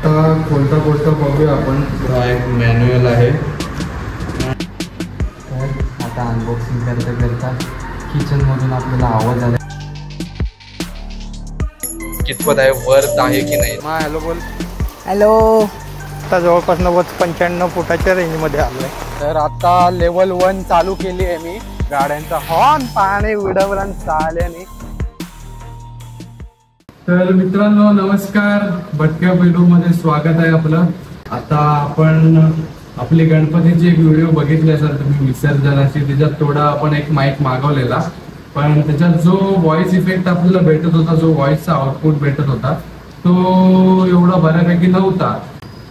खोलता खोलता बघूया आपण. हा एक मॅन्युअल आहे. आता अनबॉक्सिंग करता करता किचनमधून आपल्याला आवाज आला. कितपत आहे, वर्थ आहे की नाही. हॅलो बोल. हॅलो. आता जवळपास 90-95 फुटाच्या रेंजमध्ये आलोय. तर आता लेवल 1 चालू केली आहे मी. गाड्यांचा हॉर्न पाणी उडवलं चाल्याने. तर मित्रांनो नमस्कार, भटक्या मध्ये स्वागत आहे आपलं. आता आपण आपली गणपतीची एक व्हिडिओ बघितली असेल तुम्ही विसर्जनाची. त्याच्यात थोडा आपण एक माईक मागवलेला, पण त्याच्यात जो व्हॉइस इफेक्ट आपल्याला भेटत होता, जो व्हॉइसचा आउटपुट भेटत होता, तो एवढा बऱ्यापैकी नव्हता.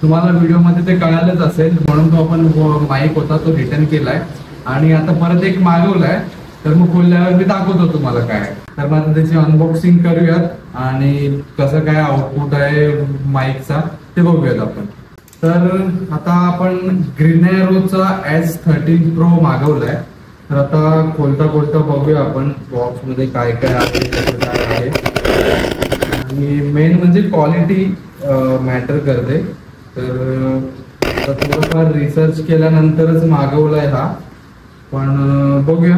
तुम्हाला व्हिडिओमध्ये ते कळालंच असेल, म्हणून तो आपण माईक होता तो रिटर्न केलाय आणि आता परत एक मागवलाय. तर मग खोलल्यावर मी दाखवतो तुम्हाला काय. तर मग आता त्याची अनबॉक्सिंग करूयात आणि कसं काय आउटपुट आहे माईकचा ते बघूयात आपण. तर आता आपण ग्रीनॅरोचा S13 Pro मागवलाय. तर आता खोलता खोलता बघूया आपण बॉक्स मध्ये काय काय आहे, कसं काय आहे. आणि मेन म्हणजे क्वालिटी मॅटर करते. तर आता थोडंफार रिसर्च केल्यानंतरच मागवलाय हा, पण बघूया.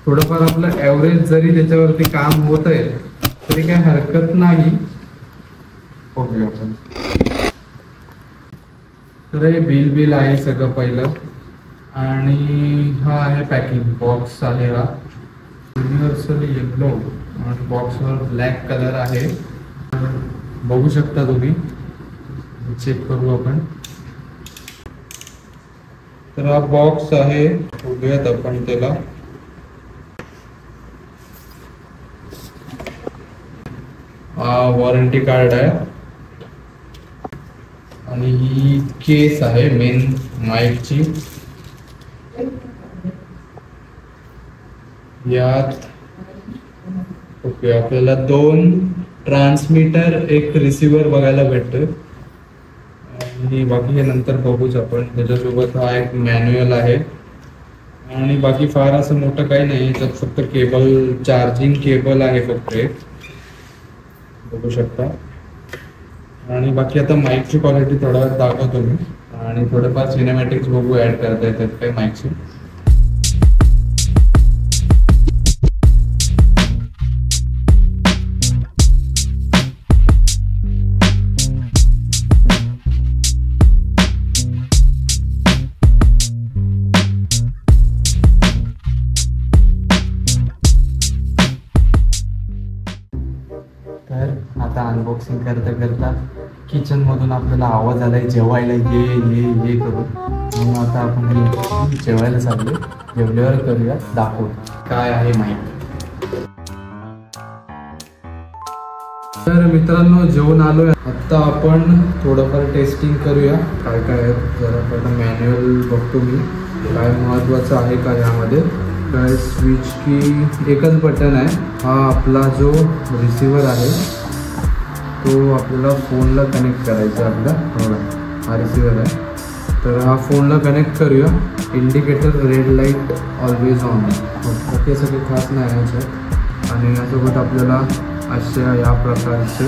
थोडंफार आपलं ॲव्हरेज जरी त्याच्यावरती काम होत आहे तरी काही हरकत नाही. बघूया आपण. तर हे बिल आहे सगळं पहिलं. आणि हा आहे पॅकिंग बॉक्स आहे. हा युनिव्हर्सल येलो आणि बॉक्सवर ब्लॅक कलर आहे. बघू शकता तुम्ही. चेक करू आपण. तर हा बॉक्स आहे, बघूयात आपण त्याला. वॉरंटी कार्ड आहे आणि ही केस आहे मेन माईकची. यात ओके आपल्याला 2 ट्रान्समीटर एक रिसिव्हर बघायला भेटतोय आणि बाकी हे नंतर बघूच आपण. त्याच्यासोबत हा एक मॅन्युअल आहे आणि बाकी फार असं मोठं काही नाही. त्यात फक्त केबल, चार्जिंग केबल आहे फक्त एक, बघू शकता. आणि बाकी आता माईकची क्वालिटी थोडा वेळ दाखवतो मी आणि थोडंफार सिनेमॅटिक्स बघू ऍड करता येतात काय माईकची. तर आता अनबॉक्सिंग करता करता किचनमधून आपल्याला आवाज आलाय जेवायला ये करून. म्हणून आता आपण जेवायला चाललो. जेवल्यावर करूया दाखवू काय आहे माहिती. तर मित्रांनो जेवण आलोय. आता आपण थोडंफार टेस्टिंग करूया काय काय आहे. जरा पहिलं मॅन्युअल बघतो मी काय महत्त्वाचं आहे का यामध्ये. काय स्विच की एकच बटन आहे. हा आपला जो रिसिव्हर आहे तो आपल्याला फोनला कनेक्ट करायचा आहे. आपला हा रिसिव्हर आहे. तर हा फोनला कनेक्ट करूया. Indicator red light always on. Okay सगळे खास नाही याच्यात. आणि यासोबत आपल्याला अशा या प्रकारचे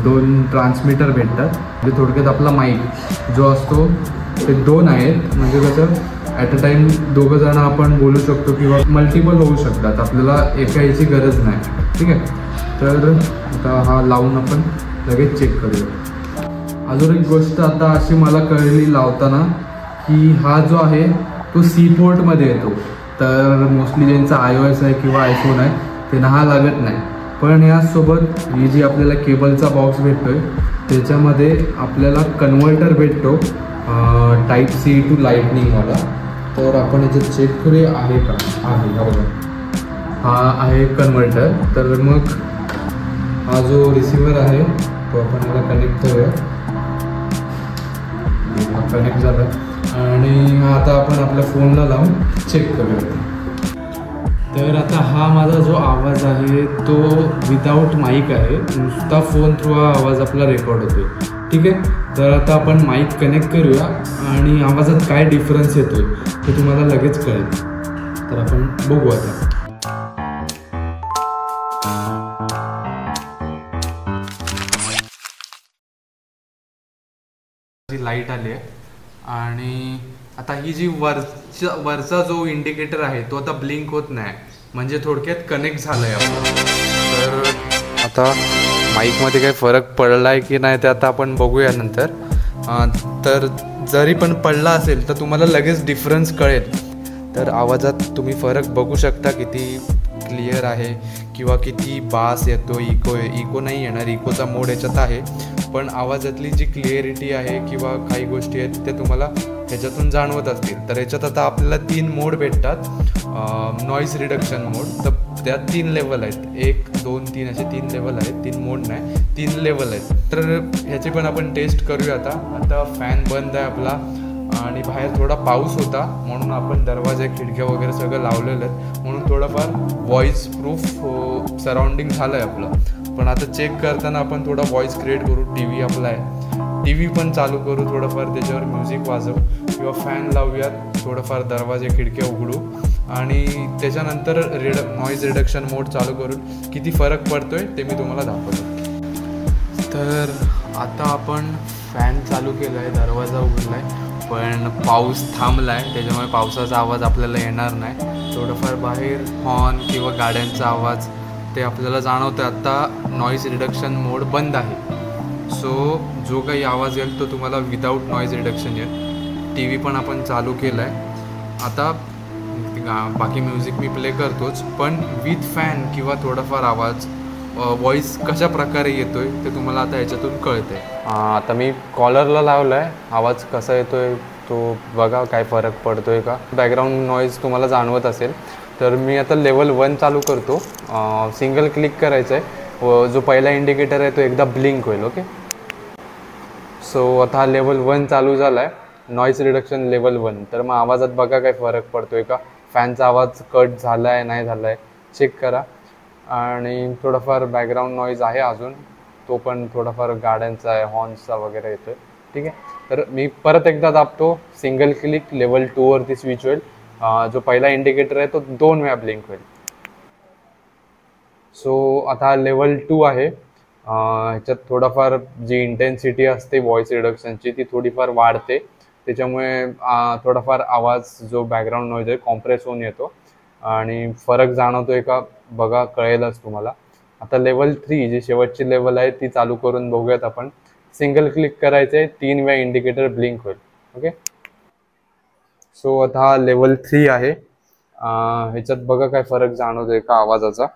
2 ट्रान्समीटर भेटतात. म्हणजे थोडक्यात आपला माईक जो असतो ते 2 आहेत. म्हणजे कसं ॲट अ टाईम 2 जण आपण बोलू शकतो किंवा मल्टिपल होऊ शकतात. आपल्याला एका याची गरज नाही. ठीक आहे. तर आता हा लावून आपण लगेच चेक करूया. अजून एक गोष्ट आता अशी मला कळली लावताना की हा जो आहे तो सी पोर्टमध्ये येतो. तर मोस्टली ज्यांचा iOS आहे किंवा iPhone आहे त्यांना हा लागत नाही. पण यासोबत ही जी आपल्याला केबलचा बॉक्स भेटतोय त्याच्यामध्ये आपल्याला कन्व्हर्टर भेटतो Type-C to Lightning वाला. तर आपण याच्यात चेक करूया आहे का. आहे हा बघा, हा आहे कन्व्हर्टर. तर मग हा जो रिसिव्हर आहे तो आपण याला कनेक्ट करूया. हा कनेक्ट झाला आणि आता आपण आपल्या फोनला लावून चेक करूया. तर आता हा माझा जो आवाज आहे तो विदाऊट माईक आहे. नुसता फोन थ्रू हा आवाज आपला रेकॉर्ड होतो. ठीक आहे. तर आता आपण माईक कनेक्ट करूया आणि आवाजात काय डिफरन्स येतोय ते तुम्हाला लगेच कळेल. तर आपण बघू आता. आणि आता ही जी वरचा जो इंडिकेटर आहे तो आता ब्लिंक होत नाही, म्हणजे थोडक्यात कनेक्ट झालं आहे आपण. तर आता माईकमध्ये काही फरक पडला आहे की नाही ते आता आपण बघूया नंतर. तर जरी पण पडला असेल तर तुम्हाला लगेच डिफरन्स कळेल. तर आवाजात तुम्ही फरक बघू शकता, किती क्लिअर आहे किंवा किती बास येतो. इको नाही येणार, इकोचा मोड याच्यात आहे, पण आवाजातली जी क्लिअरिटी आहे किंवा काही गोष्टी आहेत त्या तुम्हाला ह्याच्यातून जाणवत असतील. तर याच्यात आता आपल्याला 3 मोड भेटतात. नॉईज रिडक्शन मोड, तर त्यात 3 लेवल आहेत. 1, 2, 3 असे 3 लेवल आहेत. 3 मोड नाही, 3 लेवल आहेत. तर ह्याची पण आपण टेस्ट करूया. आता फॅन बंद आहे आपला आणि बाहेर थोडा पाऊस होता म्हणून आपण दरवाजे खिडक्या वगैरे सगळं लावलेलं आहेत, म्हणून थोडंफार व्हॉइस प्रूफ सराउंडिंग झालं आहे आपलं. पण आता चेक करताना आपण थोडा व्हॉइस क्रिएट करू. टी व्ही आपला आहे, टी व्ही पण चालू करू, थोडंफार त्याच्यावर म्युझिक वाजवू किंवा फॅन लावूयात, थोडंफार दरवाजे खिडक्या उघडू आणि त्याच्यानंतर नॉईज रिडक्शन मोड चालू करून किती फरक पडतो आहे ते मी तुम्हाला दाखवतो. तर आता आपण फॅन चालू केला आहे, दरवाजा उघडला आहे, पण पाऊस थांबला आहे त्याच्यामुळे पावसाचा आवाज आपल्याला येणार नाही. थोडंफार बाहेर हॉर्न किंवा गाड्यांचा आवाज ते आपल्याला जाणवतं. आता नॉईज रिडक्शन मोड बंद आहे, सो जो काही आवाज येईल तो तुम्हाला विदाऊट नॉईज रिडक्शन येईल. टी व्ही पण आपण चालू केला आहे. आता बाकी म्युझिक मी प्ले करतोच, पण विथ फॅन किंवा थोडाफार आवाज व्हॉइस कशा प्रकारे येतोय ते तुम्हाला आता याच्यातून कळतंय. आता मी कॉलरला लावला आहे, आवाज कसा येतोय तो बघा, काय फरक पडतोय का. बॅकग्राऊंड नॉईज तुम्हाला जाणवत असेल. तर मी आता लेवल 1 चालू करतो. सिंगल क्लिक करायचं आहे, जो पहिला इंडिकेटर आहे तो एकदा ब्लिंक होईल. ओके, सो आता हा लेवल 1 चालू झाला आहे, नॉईज रिडक्शन लेवल 1. तर मग आवाजात बघा काय फरक पडतोय का, फॅनचा आवाज कट झाला आहे नाही झाला आहे चेक करा. आणि थोडाफार बॅकग्राऊंड नॉईज आहे अजून, तो पण थोडाफार गाड्यांचा आहे, हॉर्न्सचा वगैरे येतो. ठीक आहे, तर मी परत एकदा दाबतो, सिंगल क्लिक लेवल 2 वरती स्विच होईल. जो पहिला इंडिकेटर आहे तो 2 वेळा ब्लिंक होईल. सो आता लेवल 2 आहे. ह्याच्यात थोडाफार जी इंटेन्सिटी असते व्हॉइस रिडक्शनची ती थोडीफार वाढते, त्याच्यामुळे थोडाफार आवाज जो बॅकग्राऊंड नॉईज आहे कॉम्प्रेस होऊन येतो आणि फरक जाणवतोय का बघा, कळेलच तुम्हाला. आता लेवल 3 जी शेवटची लेवल आहे ती चालू करून बघूयात आपण. सिंगल क्लिक करायचं आहे, 3 वेळा इंडिकेटर ब्लिंक होईल. ओके, सो आता हा लेवल 3 आहे. ह्याच्यात बघा काय फरक जाणवतोय का आवाजाचा.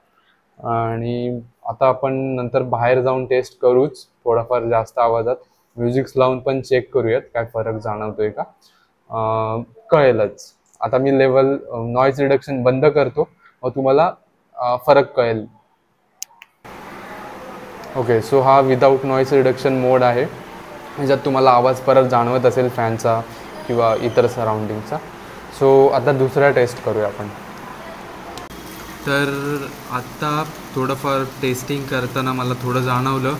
आणि आता आपण नंतर बाहेर जाऊन टेस्ट करूच थोडाफार जास्त आवाजात, म्युझिक्स लावून पण चेक करूयात काय फरक जाणवतोय का, कळेलच. आता मी लेवल नॉईज रिडक्शन बंद करतो, मग तुम्हाला फरक कळेल. ओके, सो हा विदाऊट नॉईज रिडक्शन मोड आहे. ह्याच्यात तुम्हाला आवाज परत जाणवत असेल फॅनचा किंवा इतर सराउंडिंगचा. सो आता दुसरा टेस्ट करूया आपण. तर आत्ता थोडंफार टेस्टिंग करताना मला थोडं जाणवलं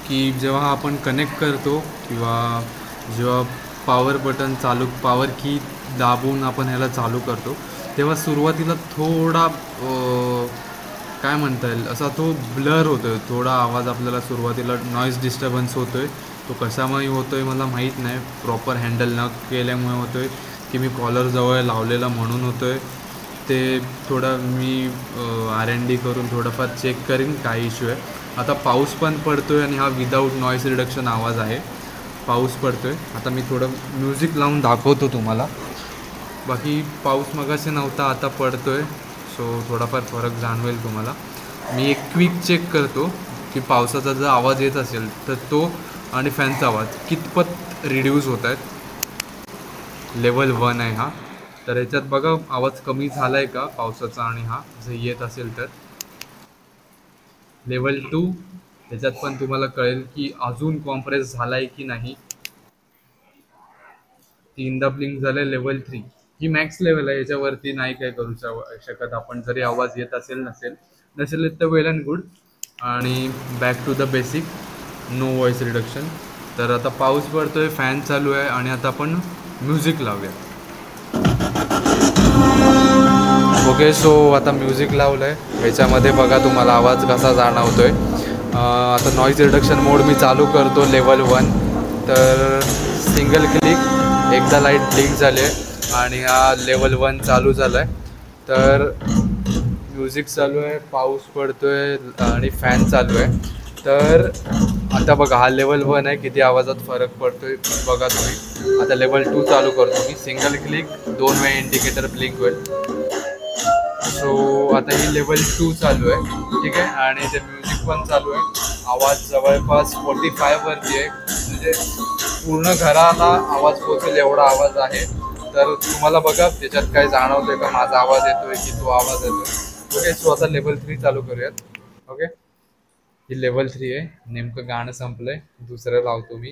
की जेव्हा आपण कनेक्ट करतो किंवा जेव्हा पॉवर बटन चालू, पॉवर की दाबून आपण ह्याला चालू करतो, तेव्हा सुरुवातीला थोडा काय म्हणता येईल असा तो ब्लर होतो आहे. थोडा आवाज आपल्याला सुरुवातीला नॉईज डिस्टर्बन्स होतो आहे. तो कशामुळे होतो आहे मला माहीत नाही, प्रॉपर हँडल न केल्यामुळे होतो आहे की मी कॉलरजवळ लावलेला म्हणून होतो आहे. ते थोडं मी R&D करून थोडंफार चेक करीन काय इश्यू आहे. आता पाऊस पण पडतो आहे आणि हा विदाऊट नॉईज रिडक्शन आवाज आहे. पाऊस पडतो आहे. आता मी थोडं म्युझिक लावून दाखवतो तुम्हाला. बाकी पाऊस मगाशी नव्हता, आता पडतो आहे, सो थोडाफार फरक जाणवेल तुम्हाला. मी एक क्विक चेक करतो की पावसाचा जर आवाज येत असेल तर तो आणि फॅनचा आवाज कितपत रिड्यूस होत आहेत. लेवल 1 आहे हा. तर याच्यात बघा आवाज कमी झाला आहे का पावसाचा, आणि हा जर येत असेल तर लेवल 2 ह्याच्यात पण तुम्हाला कळेल की अजून कॉम्प्रेस झाला आहे की नाही. 3दा ब्लिंक झालं. लेवल 3 ही मॅक्स लेवल आहे, याच्यावरती नाही काय करू शकत आपण. जरी आवाज येत असेल नसेल तर वेल अँड गुड. आणि back to the basic, no voice reduction. तर आता पाऊस पडतोय, फॅन चालू आहे आणि आता आपण म्युझिक लावूया. ओके, सो आता म्युझिक लावलं आहे. ह्याच्यामध्ये बघा तुम्हाला आवाज कसा जाणवतो आहे. आता नॉईज रिडक्शन मोड मी चालू करतो लेवल 1. तर सिंगल क्लिक एकदा लाईट ब्लिंक झाली आहे आणि हा लेवल 1 चालू झाला आहे. तर म्युझिक चालू आहे, पाऊस पडतोय आणि फॅन चालू आहे. तर आता बघा हा लेवल 1 आहे, किती आवाजात फरक पडतोय बघा तुम्ही. आता लेवल 2 चालू करतो मी. सिंगल क्लिक 2 वेळा इंडिकेटर ब्लिंक होईल. सो आता ही लेवल 2 चालू आहे, ठीक आहे. आणि ते म्युझिक पण चालू आहे. आवाज जवळपास 45 वरती आहे, म्हणजे पूर्ण घराला आवाज पोहोचेल एवढा आवाज आहे. तर तुम्हाला बघा त्याच्यात काय जाणवतोय का, माझा आवाज येतोय की तो आवाज येतोय. ओके, सो आता लेवल 3 चालू करूयात. ओके, ही लेवल 3 आहे. नेमकं गाणं संपलंय, दुसरं लावतो मी.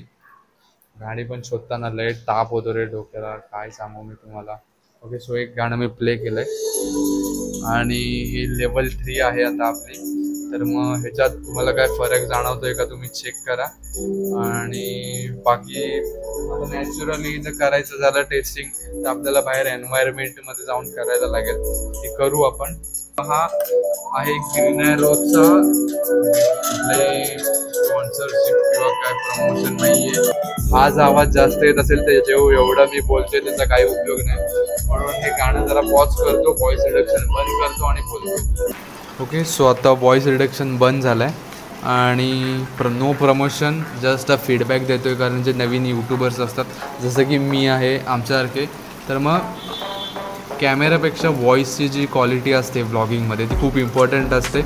गाणी पण शोधताना लय ताप होतो रे डोक्याला, काय सांगू मी तुम्हाला. ओके, सो एक गाणं मी प्ले केलंय आणि ही लेवल 3 आहे आता आपली. तर मग ह्याच्यात तुम्हाला काय फरक जाणवतोय का तुम्ही चेक करा. आणि बाकी आता नॅचरली जर करायचं झालं टेस्टिंग तर आपल्याला बाहेर एन्व्हायरमेंटमध्ये जाऊन करायला लागेल, ते करू आपण. हा आहे ग्रीनरोचा, स्पॉन्सरशिप किंवा काय प्रमोशन नाहीये. आज आवाज जास्त येत असेल तर एवढं मी बोलतोय त्याचा काही उपयोग नाही, म्हणून हे गाणं जरा पॉज करतो, व्हॉइस रिडक्शन बंद करतो आणि बोलतो. ओके, सो आता व्हॉइस रिडक्शन बंद झालं आहे आणि नो प्रमोशन, जस्ट फीडबॅक देतो आहे. कारण जे नवीन यूट्यूबर्स असतात जसं की मी आहे आमच्यासारखे, तर मग कॅमेरापेक्षा व्हॉइसची जी क्वालिटी असते व्लॉगिंगमध्ये ती खूप इम्पॉर्टंट असते.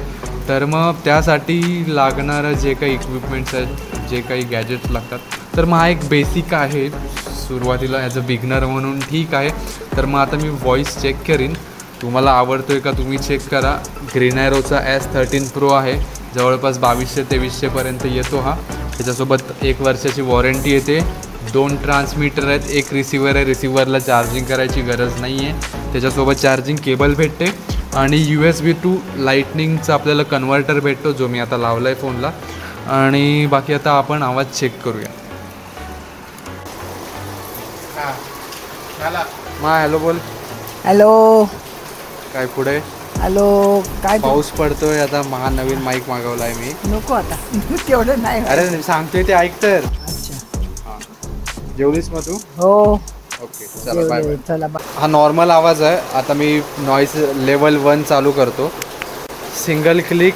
तर मग त्यासाठी लागणारं जे काही इक्विपमेंट्स आहेत, जे काही गॅजेट्स लागतात, तर मग हा एक बेसिक आहे सुरुवातीला ॲज अ बिगनर म्हणून, ठीक आहे. तर मग आता मी व्हॉइस चेक करीन, तुम्हाला आवडतो आहे का तुम्ही चेक करा. ग्रीनरोचा S13 Pro आहे, जवळपास 2200-2300पर्यंत येतो हा. त्याच्यासोबत 1 वर्षाची वॉरंटी येते. 2 ट्रान्समीटर आहेत, 1 रिसिवर आहे. रिसिवरला चार्जिंग करायची गरज नाही आहे. त्याच्यासोबत चार्जिंग केबल भेटते आणि USB to लाईटनिंगचा आपल्याला कन्व्हर्टर भेटतो, जो मी आता लावला आहे फोनला. आणि बाकी आता आपण आवाज चेक करूया. मा हॅलो बोल. हॅलो. काय पुढे? हॅलो. काय पाऊस पडतोय आता, नवीन माईक मागवला आहे मी. नको आता तेवढं नाही. अरे सांगतोय ते ऐक तर. अच्छा, जेवलीस मग तू? हो. ओके, चला बाय बाय. चला बाय. हा नॉर्मल आवाज आहे. आता मी नॉईस लेवल 1 चालू करतो. सिंगल क्लिक,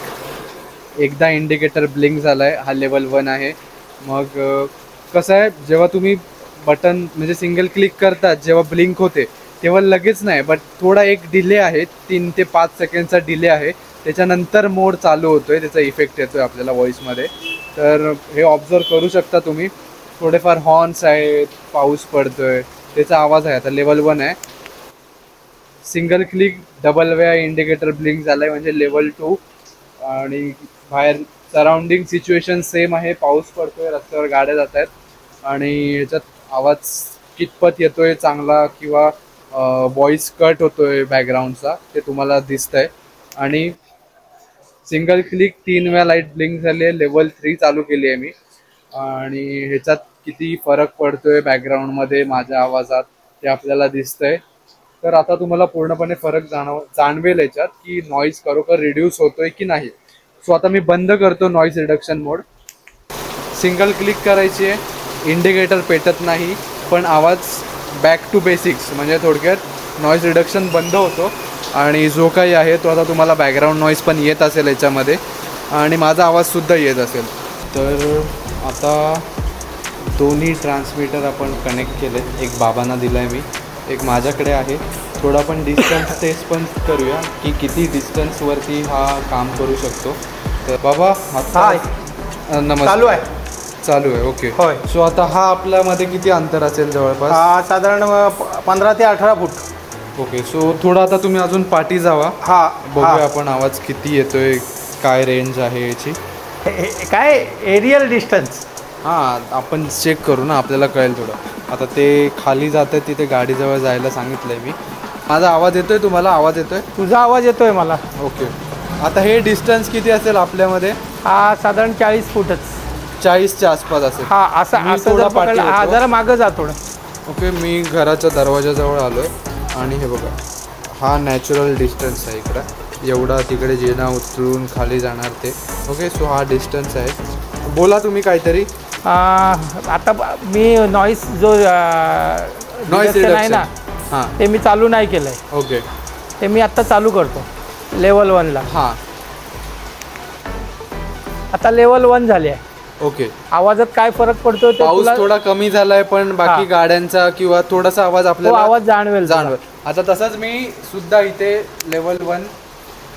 एकदा इंडिकेटर ब्लिंक झाला आहे, हा लेवल 1 आहे. मग कसं आहे, जेव्हा तुम्ही बटन म्हणजे सिंगल क्लिक करतात, जेव्हा ब्लिंक होते तेव्हा लगेच नाही, बट थोडा एक डिले आहे, 3 ते 5 सेकंडचा डिले आहे. त्याच्यानंतर मोड चालू होतो आहे, त्याचा इफेक्ट येतो आहे आपल्याला व्हॉईसमध्ये. तर हे ऑब्झर्व करू शकता तुम्ही. थोडेफार हॉर्न्स आहेत, पाऊस पडतो आहे, त्याचा आवाज आहे. आता लेवल 1 आहे. सिंगल क्लिक, डबल वेळा इंडिकेटर ब्लिंक झाला आहे, म्हणजे लेवल 2. आणि बाहेर सराउंडिंग सिच्युएशन सेम आहे, पाऊस पडतो आहे, रस्त्यावर गाड्या जात आहेत. आणि ह्याच्यात आवाज कितपत येतो आहे चांगला किंवा व्हॉइस कट होतो आहे बॅकग्राऊंडचा, ते तुम्हाला दिसतं आहे. आणि सिंगल क्लिक 3 वेळा लाईट ब्लिंक झाली आहे, लेवल 3 चालू केली आहे मी. आणि ह्याच्यात किती फरक पडतो आहे बॅकग्राऊंडमध्ये माझ्या आवाजात ते आपल्याला दिसतं आहे. तर आता तुम्हाला पूर्णपणे फरक जाणवेल याच्यात की नॉईज खरोखर रिड्यूस होतो आहे की नाही. सो आता मी बंद करतो नॉईज रिडक्शन मोड. सिंगल क्लिक करायची आहे, इंडिकेटर पेटत नाही, पण आवाज बॅक टू बेसिक्स, म्हणजे थोडक्यात नॉईज रिडक्शन बंद होतो. आणि जो काही आहे तो आता तुम्हाला बॅकग्राऊंड नॉईज पण येत असेल याच्यामध्ये, आणि माझा आवाजसुद्धा येत असेल. तर आता दोन्ही ट्रान्समीटर आपण कनेक्ट केले. एक बाबांना दिला आहे मी, एक माझ्याकडे आहे. थोडा आपण डिस्टन्स टेस्ट पण करूया की किती डिस्टन्सवरती हा काम करू शकतो. तर बाबा आता नमस्कार. चालू आहे. ओके, होय. सो आता हा आपल्यामध्ये किती अंतर असेल जवळपास? हा साधारण 15 ते 18 फूट. ओके, सो थोडा आता तुम्ही अजून पाठी जावा. हा, बघूया आपण आवाज किती येतोय, काय रेंज आहे याची. काय एरियल डिस्टन्स. हां, आपण चेक करू ना, आपल्याला कळेल थोडं. आता ते खाली जात आहे, तिथे गाडीजवळ जायला सांगितलं आहे मी. माझा आवाज येतोय तुम्हाला? आवाज येतोय? तुझा आवाज येतोय मला. ओके, आता हे डिस्टन्स किती असेल आपल्यामध्ये? हा साधारण 40 फूटच. 40च्या आसपास असेल. हा, असं जर पकडलं, हा जरा मागं जा थोडं. ओके, मी घराच्या दरवाजाजवळ आलो आहे आणि हे बघा, हा नॅचरल डिस्टन्स आहे इकडं. एवढा तिकडे जेना उतरून खाली जाणार ते. ओके, सो हा डिस्टन्स आहे. बोला तुम्ही काहीतरी. आता मी नॉईस जो डिडक्शन आहे ना हां ते मी चालू नाही केलं आहे. ओके ते मी आत्ता चालू करतो लेवल 1ला. हां आता लेवल 1 झाली आहे. ओके. आवाजात काय फरक पडतो ते पाऊस तुला थोडा कमी झालाय पण बाकी गाड्यांचा किंवा थोडासा आवाज तो आपल्याला आवाज जाणवेल तुला. आता तसंच मी सुद्धा इथे लेवल 1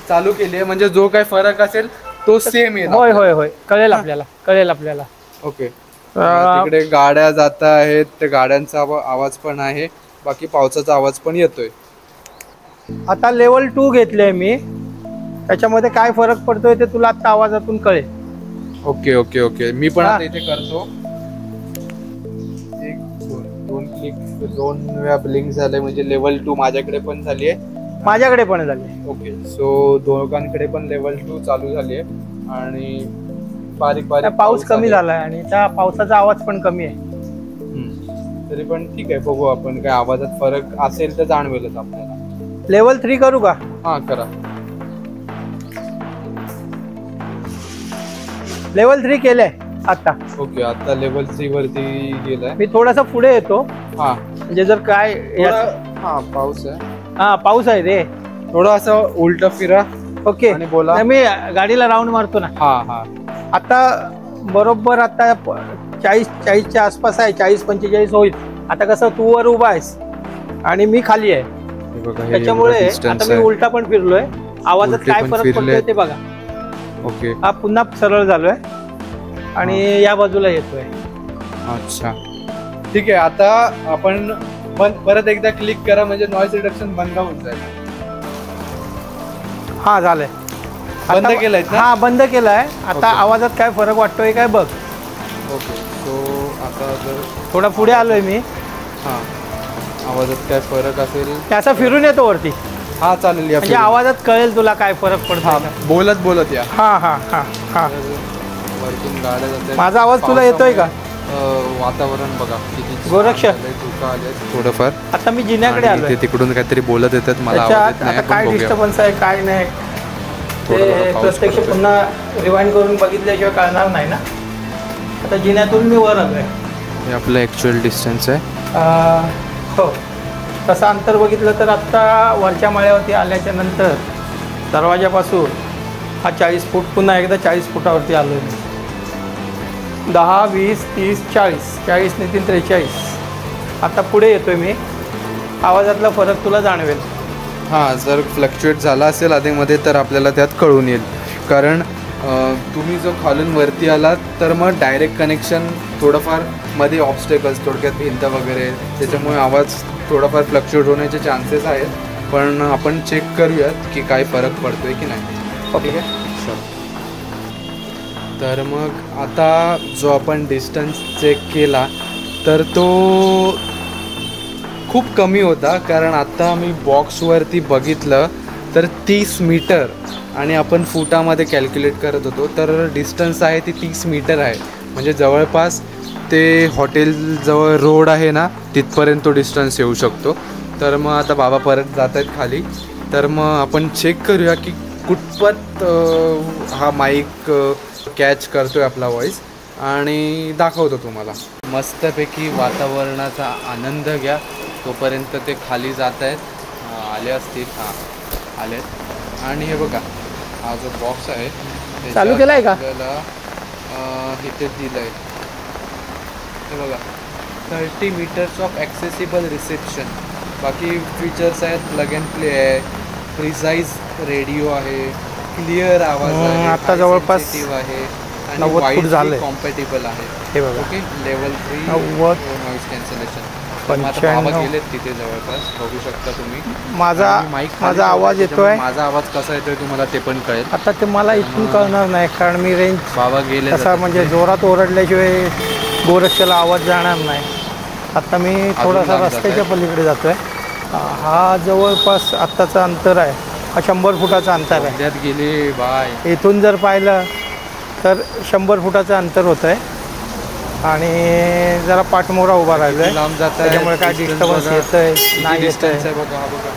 चालू केली आहे म्हणजे जो काय फरक असेल तो सेम येईल. होय होय होय कळेल आपल्याला. ओके. तिकडे गाड्या जात आहेत त्या गाड्यांचा आवाज पण आहे बाकी पावसाचा आवाज पण येतोय. आता लेवल 2 घेतले मी त्याच्यामध्ये काय फरक पडतोय ते तुला आता आवाजातून कळेल. Okay okay okay. मी पण आता इथे करतो. दोन क्लिक 2 वेळा ब्लिंक झाले म्हणजे लेवल 2 माझ्याकडे पण झाली आहे. माझ्याकडे पण झाले. ओके. सो दोघांकडे पण लेवल 2 चालू झाली आहे आणि बारीक बारीक पाऊस कमी झालाय आणि त्या पावसाचा आवाज पण कमी आहे. तरी पण ठीक आहे बघू आपण काय आवाजात फरक असेल तर जाणवेलच आपल्याला. लेवल 3 करू का? हा करा. लेवल 3 केलंय आता. ओके. आता लेवल 3 वरती गेलाय. मी थोडासा पुढे येतो हा म्हणजे जर काय हा पाऊस आहे. हा पाऊस आहे रे. थोडं असं उलट फिरा. ओके. आणि बोला. नाही, मी गाडीला राऊंड मारतो ना. हा हा. आता बरोबर आता 40-40च्या आसपास आहे. 40-45 होईल. आता कसं तू वर उभा आहेस आणि मी खाली आहे त्याच्यामुळे आता मी उलटा पण फिरलोय. आवाजात काय फरक पडतोय ते बघा. ओके. हा पुन्हा सरळ झालोय आणि या बाजूला येतोय. अच्छा ठीक आहे. आता आपण परत एकदा क्लिक करा म्हणजे नॉइज रिडक्शन बंद होऊन जाईल. हा झालंय. बंद केलंय ना? हा बंद केलाय. आता आवाजात काय फरक वाटतोय काय बघ. ओके. सो आता जर थोडा पुढे आलोय मी. हा आवाजात काय फरक असेल त्याचा फिरून येतो वरती. हा चालेल. या म्हणजे आवाजात कळेल तुला काय फरक पडतो. बोलत बोलत या. हा हा हा हा. वरतून गाड्या जातात. माझा आवाज तुला येतोय का? वातावरण बघा किती गोरक्ष धुकं आले थोडंफार. आता मी जिन्याकडे आणि आलोय. ते तिकडून काहीतरी बोलत येतात मला आवाज त्याच्यात येत नाही. आता काय आपण बघूया. डिस्टर्बन्स आहे काय नाही ते थोडं पाऊस प्रत्यक्ष पडतोय. पुन्हा रिवाइंड करून बघितल्याशिवाय कळणार नाही ना. आता जिन्यातून मी वर आलोय. हे आपलं ॲक्च्युअल डिस्टन्स आहे. हो तसं अंतर बघितलं तर आत्ता वरच्या माळ्यावरती आल्याच्या नंतर दरवाजापासून हा 40 फूट पुन्हा एकदा 40 फुटावरती आलो मी. 10, 20, 30, 40 ने 3 43. आता पुढे येतोय मी. आवाजातला फरक तुला जाणवेल. हां जर फ्लक्च्युएट झाला असेल आधीमध्ये तर आपल्याला त्यात कळून येईल. कारण तुम्ही जो खालून वरती आलात तर मग डायरेक्ट कनेक्शन थोडंफार मध्ये ऑब्स्टेकल्स थोडक्यात भिंत वगैरे त्याच्यामुळे आवाज थोडाफार फ्लक्च्युएट होण्याचे चान्सेस आहेत. पण आपण चेक करूयात की काय फरक पडतोय की नाही. ठीक आहे. तर मग आता जो आपण डिस्टन्स चेक केला तर तो खूप कमी होता. कारण आता मी बॉक्सवरती बघितलं तर 30 मीटर आणि आपण फुटामध्ये कॅल्क्युलेट करत होतो तर डिस्टन्स आहे ती 30 मीटर आहे. म्हणजे जवळपास ते हॉटेलजवळ रोड आहे ना तिथपर्यंत तो डिस्टन्स येऊ शकतो. तर मग आता बाबा परत जात आहेत खाली तर मग आपण चेक करूया की कुठपत हा माईक कॅच करतोय आपला व्हॉईस आणि दाखवतो तुम्हाला. मस्तपैकी वातावरणाचा आनंद घ्या. तोपर्यंत ते खाली जात आहेत. आले असतील. हां आलेत. आणि हे बघा हा जो बॉक्स आहे चालू केला आहे का? आपल्याला इथे दिलं आहे हे बघा 30 मीटर्स ऑफ ॲक्सेसिबल रिसेप्शन. बाकी फीचर्स आहेत. प्लग अँड प्ले आहे. प्रिसाईज रेडिओ आहे. क्लिअर आवाज आहे. आता जवळपास आहे 90 फूट झालंय. कॉम्पॅटेबल आहे. हे बघा ओके. Level 3 90 noise cancellation. 95 गेलेत तिथे जवळपास बघू शकता तुम्ही. माझा आवाज येतोय. माझा आवाज कसा येतोय तुम्हाला ते पण कळेल. आता ते मला इथून कळणार नाही कारण मी रेंज बाबा गेले तसा म्हणजे जोरात ओरडल्याशिवाय गोरक्षला आवाज जाणार नाही. आता मी थोडासा रस्त्याच्या पलीकडे जातोय. हा जवळपास आत्ताचं अंतर आहे. हा 100 फुटाचं अंतर आहे. त्यात गेले बाय. इथून जर पाहिलं तर 100 फुटाचं अंतर होतं आहे आणि जरा पाठमोरा उभा राहिलो आहे. त्याच्यामुळे काय डिस्टर्बन्स येतंय नाही येतंय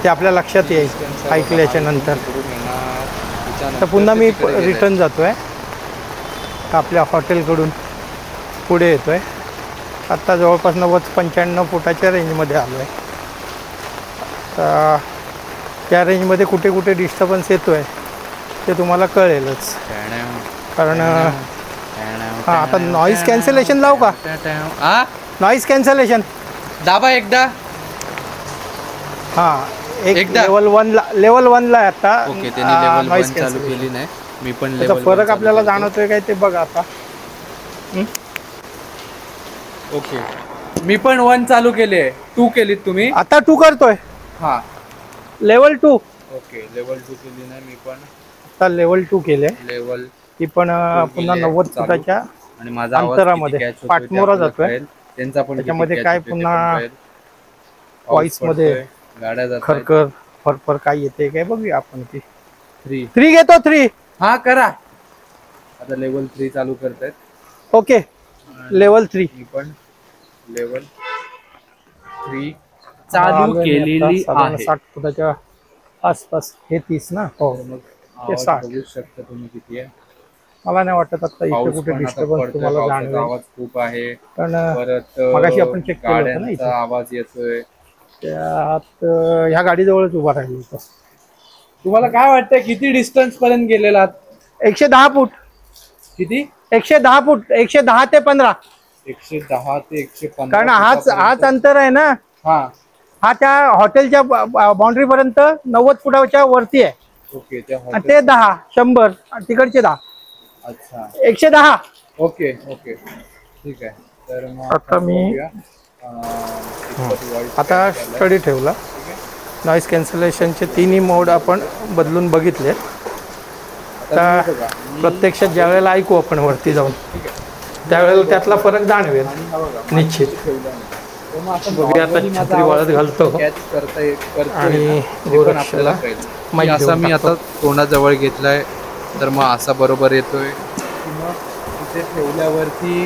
ते आपल्या लक्षात येईल ऐकल्याच्या नंतर. तर पुन्हा मी रिटर्न जातो आहे आपल्या हॉटेलकडून पुढे येतो आहे. आत्ता जवळपास 90-95 फुटाच्या रेंजमध्ये आलो आहे. तर त्या रेंजमध्ये कुठे कुठे डिस्टर्बन्स येतो आहे ते तुम्हाला कळेलच. कारण हां आता नॉईज कॅन्सलेशन लावू का? नॉईज कॅन्सलेशन दाबा एकदा. हां एक एकदा. लेवल 1ला आहे आता. ओके, त्यांनी लेवल नॉईज 1 चालू कॅन्सलेशन. केली नाही, मी पण त्याचा लेवल फरक आपल्याला जाणवतोय काय ते बघा आता. ओके, मी पण 1 चालू केली आहे. 2 केलीत तुम्ही? आता 2 करतोय. हां लेवल 2. ओके, लेवल 2 केली नाही मी पण. आता लेवल 2 केले. लेवल ती पण पुन्हा 90 फुटाच्या आणि माझा आवाज अंतरामध्ये किती catch होतोय ते पाठमोरा आपल्याला जातोय. कळेल. त्यांचा पण त्याच्यामध्ये किती काय catch होतोय ते पुन्हा पण कळेल. व्हॉइस मध्ये गाड्या जातात. खरखर फरफर काय येते काय बघूया आपण. ती 3 घेतो 3. हा करा. आता लेवल 3 चालू करतायत. ओके, लेवल 3 मी पण लेवल 3 चालू केलेली आहे. 60 फुटाच्या आसपास. हे 30 ना? हो, मग ते आवाज 60. बघू शकता तुम्ही किती आहे. मला नाही वाटत आता इथे पाऊस कुठे पण आता डिस्टर्बन्स पडतोय, तुम्हाला पावसाचा जाणवेल. आवाज खूप आहे. कारण परत मगाशी आपण check केलं होतं ना गाड्यांचा इथे. आवाज येतोय. त्यात ह्या गाडीजवळच उभा राहिलो होतो. तुम्हाला काय वाटतंय किती डिस्टन्स पर्यंत गेलेला? 110 फूट. किती? 110 फूट. 110 ते 15. 110 ते 115. कारण हाच अंतर आहे ना. हा त्या हॉटेलच्या बाउंड्री पर्यंत 90 फुटाच्या वरती आहे. ओके, आणि ते 10, 100 तिकडचे 10. अच्छा, 110. ओके ओके, ठीक आहे. तर मग आता मी आता स्टडी ठेवला. नॉईज कॅन्सलेशनचे 3ही मोड आपण बदलून बघितले. आता प्रत्यक्षात ज्या वेळेला ऐकू आपण वरती जाऊन त्यावेळेला त्यातला फरक जाणवेल निश्चित. बघूया आता छत्री वाळत घालतो आणि गोरक्षला माईक असा मी देऊन आता तोंडाजवळ घेतलाय तर मग असा बरोबर येतोय. मग तिथे ठेवल्यावरती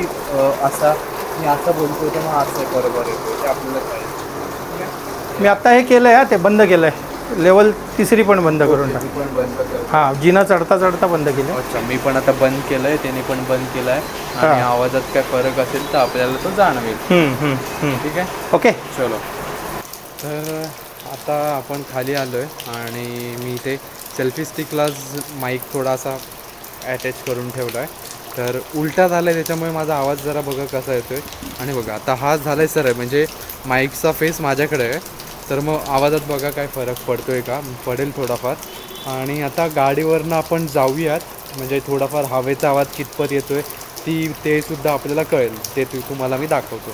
असा मी असं बोलतोय तर मग असं बरोबर येतोय ते आपल्याला कळेल. मी आता हे केलंय हा, ते बंद केलंय. लेवल 3 पण बंद करून टाक. पण बंद कर. हा, जिना चढता चढता बंद केलं. अच्छा, मी पण आता बंद केलंय, त्याने पण बंद केलाय. आणि आवाजात काय फरक असेल तर आपल्याला तो जाणवेल. ठीक आहे, ओके चलो. तर आता आपण खाली आलोय आणि मी इथे सेल्फी स्टिकला माईक थोडासा अटॅच करून ठेवला आहे. तर उलटा झाला आहे त्याच्यामुळे माझा आवाज जरा बघा कसा येतोय. आणि बघा आता हा झाला आहे सर, म्हणजे माईकचा फेस माझ्याकडे आहे. तर मग आवाजात बघा काय फरक पडतोय का? पडेल थोडाफार. आणि आता गाडीवरनं आपण जाऊयात, म्हणजे थोडाफार हवेचा आवाज कितपत येतोय ते सुद्धा आपल्याला कळेल. ते तुम्हाला मी दाखवतो.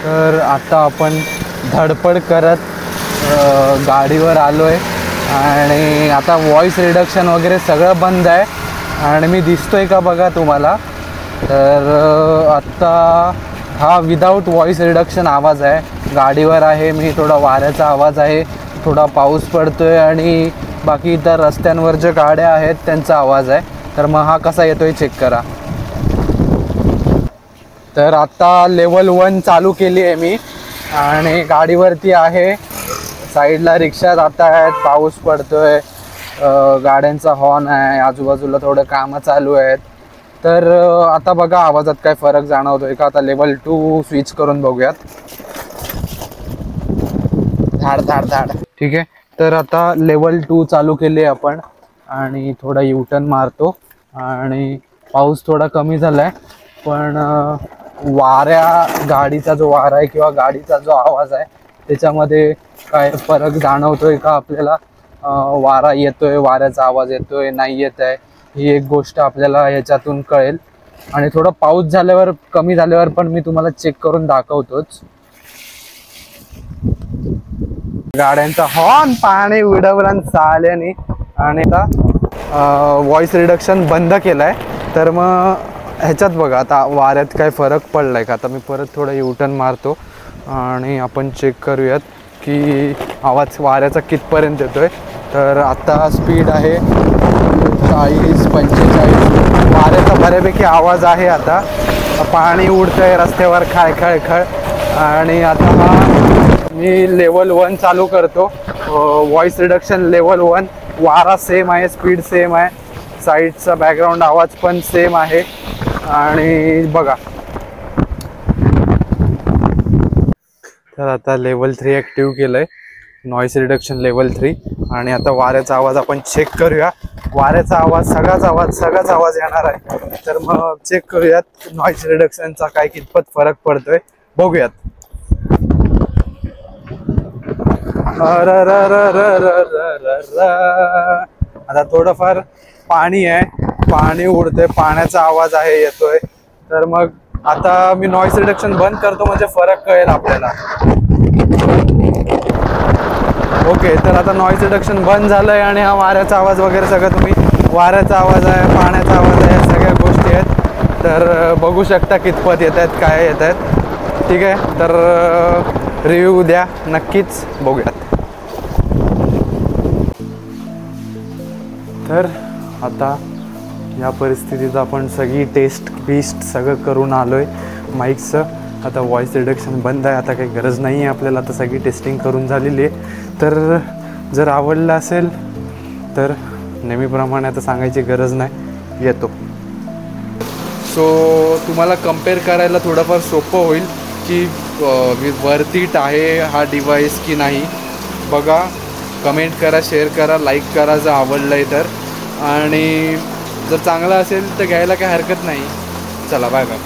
तर आता आपण धडपड करत गाडीवर आलो आहे आणि आता व्हॉइस रिडक्शन वगैरे सगळं बंद आहे. आणि मी दिसतोय का बघा तुम्हाला. तर आत्ता हा विदाऊट व्हॉइस रिडक्शन आवाज आहे. गाडीवर आहे मी, थोडा वाऱ्याचा आवाज आहे, थोडा पाऊस पडतोय आणि बाकी इतर रस्त्यांवर ज्या गाड्या आहेत त्यांचा आवाज आहे. तर मग हा कसा येतोय चेक करा. तर आता लेवल 1 चालू केली आहे मी आणि गाडीवरती आहे. साईडला रिक्षा जात आहेत, पाऊस पडतोय, गाड्यांचा हॉर्न आहे, आजूबाजूला थोडं कामं चालू आहेत. तर आता बघा आवाजात काय फरक जाणवतोय का. आता लेवल 2 स्विच करून बघूयात. धाड धाड धाड. ठीक आहे, तर आता लेवल 2 चालू केली आहे आपण आणि थोडा युटर्न मारतो. आणि पाऊस थोडा कमी झाला आहे पण गाडीचा जो वारा आहे किंवा गाडीचा जो आवाज आहे त्याच्यामध्ये काय फरक जाणवतोय का आपल्याला. वारा येतोय, वाऱ्याचा आवाज येतोय, नाही येत आहे, ही एक गोष्ट आपल्याला याच्यातून कळेल. आणि थोडा पाऊस झाल्यावर, कमी झाल्यावर पण मी तुम्हाला चेक करून दाखवतोच. गाड्यांचा हॉर्न पाणी उडवलं चाल्याने. आणि आता व्हॉइस रिडक्शन बंद केलाय. तर मग ह्याच्यात बघा आता वाऱ्यात काय फरक पडलाय का. आता मी परत थोडं युटर्न मारतो आणि आपण चेक करूयात की आवाज वाऱ्याचा कितपर्यंत येतोय. तर आता स्पीड आहे 40-45. वाऱ्याचा बऱ्यापैकी आवाज आहे. आता पाणी उडतंय रस्त्यावर खळ खळ. आणि आता हा मी लेवल 1 चालू करतो. Voice reduction level 1. वारा सेम आहे, स्पीड सेम आहे, साईडचा बॅकग्राऊंड आवाज पण सेम आहे. आणि बघा, तर आता लेवल 3 ॲक्टिव्ह केलं आहे, नॉईस रिडक्शन लेवल 3. आणि आता वाऱ्याचा आवाज आपण चेक करूया. वाऱ्याचा आवाज सगळाच आवाज येणार आहे. तर मग चेक करूयात नॉईस रिडक्शनचा काय कितपत फरक पडतोय, बघूयात. आता थोडंफार पाणी आहे, पाणी उडतंय, पाण्याचा आवाज आहे येतोय. तर मग आता मी नॉईस रिडक्शन बंद करतो, म्हणजे फरक कळेल आपल्याला. ओके, तर आता नॉईस रिडक्शन बंद झालंय आणि हा वाऱ्याचा आवाज वगैरे सगळं तुम्ही, वाऱ्याचा आवाज आहे, पाण्याचा आवाज आहे, सगळ्या गोष्टी आहेत. तर बघू शकता कितपत येत आहेत, काय येत आहेत. ठीक आहे, तर रिव्ह्यू द्या नक्कीच, बघूयात. तर आता या परिस्थितीत आपण सगळी टेस्ट सगळं करून आलो आहे माईकचं. आता व्हॉईस रिडक्शन बंद आहे, आता काही गरज नाही आहे आपल्याला, आता सगळी टेस्टिंग करून झालेली आहे. तर जर आवडलं असेल तर नेहमीप्रमाणे आता सांगायची गरज नाही, येतो. सो तुम्हाला कम्पेअर करायला थोडंफार सोपं होईल की वर्थ इट आहे हा डिव्हाइस की नाही. बघा, कमेंट करा, शेअर करा, लाईक करा जर आवडलं आहे तर. आणि जर चांगला असेल तर घ्यायला काही हरकत नाही. चला, बाय बाय.